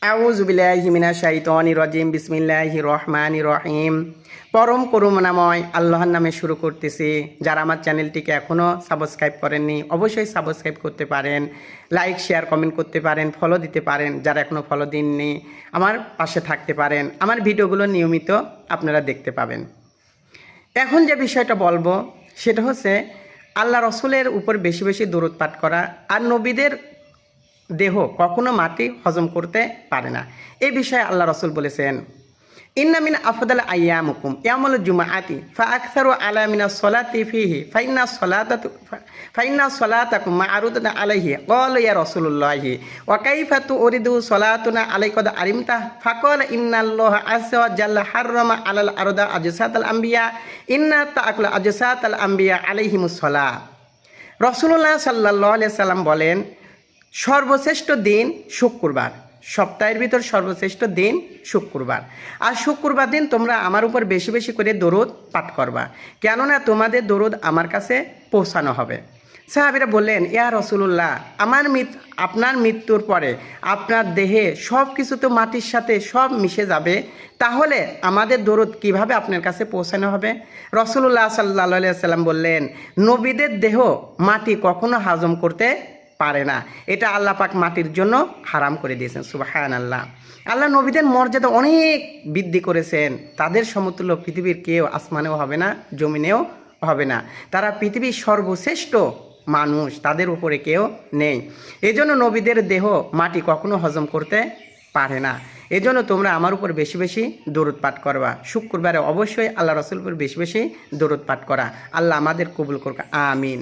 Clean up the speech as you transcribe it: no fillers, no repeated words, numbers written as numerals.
আউযু বিল্লাহি মিনাশ শাইতানির রাজিম বিসমিল্লাহির রহমানির রহিম। পরম করুণাময় আল্লাহর নামে শুরু করতেছি। যারা আমার চ্যানেলটিকে এখনও সাবস্ক্রাইব করেননি অবশ্যই সাবস্ক্রাইব করতে পারেন, লাইক শেয়ার কমেন্ট করতে পারেন, ফলো দিতে পারেন। যারা এখনও ফলো দিননি আমার পাশে থাকতে পারেন, আমার ভিডিওগুলো নিয়মিত আপনারা দেখতে পাবেন। এখন যে বিষয়টা বলবো সেটা হচ্ছে আল্লাহ রসুলের উপর বেশি বেশি দরুদ পাঠ করা। আর নবীদের দেহ কখনো মাটি হজম করতে পারে না, এই বিষয়ে আল্লাহ রসুল বলেছেন, ইন্না মিন আফদাল আইয়ামুকুম ইয়ামুল জুমাআতি ফাআকসারু আলা মিনাস সলাতি ফিহি ফাইন্না সলাতাকুম মা'রুদাতুন আলাইহি। ক্বালা ইয়া রাসূলুল্লাহি ওয়া কাইফা তুরিদু সলাতুনা আলাইকা আলিমতা? ফাকালা ইন্নাল্লাহা আযজা ওয়া জাল্লা হাররামা আলাল আরদা আজসাতাল আম্বিয়া ইন্না তাআকুল আজসাতাল আম্বিয়া আলাইহিমুস সালাহ। রাসূলুল্লাহ সাল্লাল্লাহু আলাইহি সাল্লাম বলেন, সর্বশ্রেষ্ঠ দিন শুক্রবার, সপ্তাহের ভিতর সর্বশ্রেষ্ঠ দিন শুক্রবার। আর শুক্রবার দিন তোমরা আমার উপর বেশি বেশি করে দরুদ পাঠ করবা, কেননা তোমাদের দরুদ আমার কাছে পৌঁছানো হবে। সাহাবীরা বললেন, ইয়া রাসূলুল্লাহ, আপনার মৃত্যুর পরে আপনার দেহে সব কিছু তো মাটির সাথে সব মিশে যাবে, তাহলে আমাদের দরুদ কিভাবে আপনার কাছে পৌঁছানো হবে? রাসূলুল্লাহ সাল্লাল্লাহু আলাইহি সাল্লাম বললেন, নবীদের দেহ মাটি কখনো হজম করতে পারে না, এটা আল্লাহ পাক মাটির জন্য হারাম করে দিয়েছেন। সুবহানাল্লাহ। আল্লাহ নবীদের মর্যাদা অনেক বৃদ্ধি করেছেন, তাদের সমতুল্য পৃথিবীর কেউ আসমানেও হবে না, জমিনেও হবে না। তারা পৃথিবীর সর্বশ্রেষ্ঠ মানুষ, তাদের উপরে কেউ নেই। এজন্য নবীদের দেহ মাটি কখনো হজম করতে পারে না। এজন্য তোমরা আমার উপর বেশি বেশি দরুদ পাঠ করবা। শুক্রবারে অবশ্যই আল্লাহ রসুল উপর বেশি বেশি দরুদ পাঠ করা। আল্লাহ আমাদের কবুল করুক, আমিন।